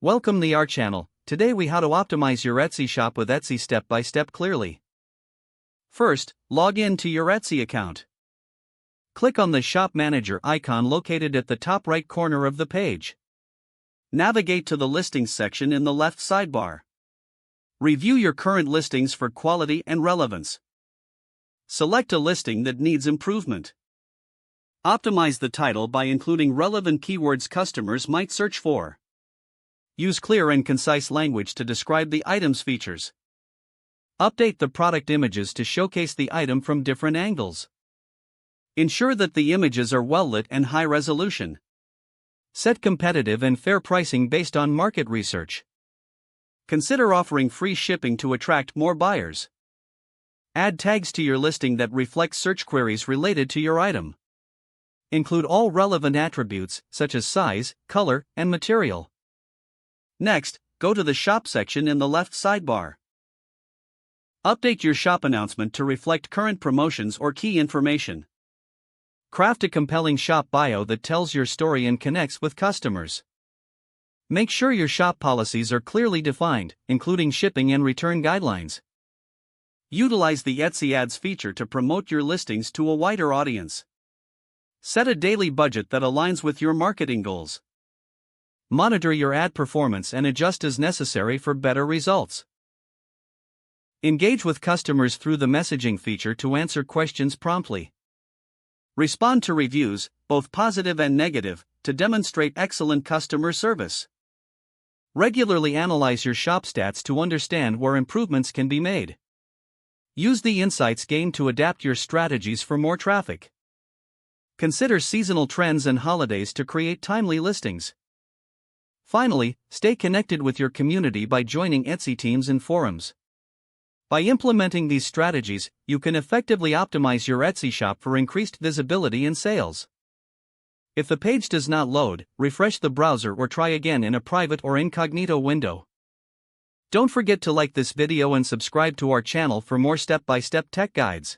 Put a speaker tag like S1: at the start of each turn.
S1: Welcome to our channel. Today we how to optimize your Etsy shop with Etsy step by step clearly. First, log in to your Etsy account. Click on the Shop Manager icon located at the top right corner of the page. Navigate to the Listings section in the left sidebar. Review your current listings for quality and relevance. Select a listing that needs improvement. Optimize the title by including relevant keywords customers might search for. Use clear and concise language to describe the item's features. Update the product images to showcase the item from different angles. Ensure that the images are well lit and high resolution. Set competitive and fair pricing based on market research. Consider offering free shipping to attract more buyers. Add tags to your listing that reflect search queries related to your item. Include all relevant attributes, such as size, color, and material. Next, go to the Shop section in the left sidebar. Update your shop announcement to reflect current promotions or key information. Craft a compelling shop bio that tells your story and connects with customers. Make sure your shop policies are clearly defined, including shipping and return guidelines. Utilize the Etsy Ads feature to promote your listings to a wider audience. Set a daily budget that aligns with your marketing goals. Monitor your ad performance and adjust as necessary for better results. Engage with customers through the messaging feature to answer questions promptly. Respond to reviews, both positive and negative, to demonstrate excellent customer service. Regularly analyze your shop stats to understand where improvements can be made. Use the insights gained to adapt your strategies for more traffic. Consider seasonal trends and holidays to create timely listings. Finally, stay connected with your community by joining Etsy teams and forums. By implementing these strategies, you can effectively optimize your Etsy shop for increased visibility and sales. If the page does not load, refresh the browser or try again in a private or incognito window. Don't forget to like this video and subscribe to our channel for more step-by-step tech guides.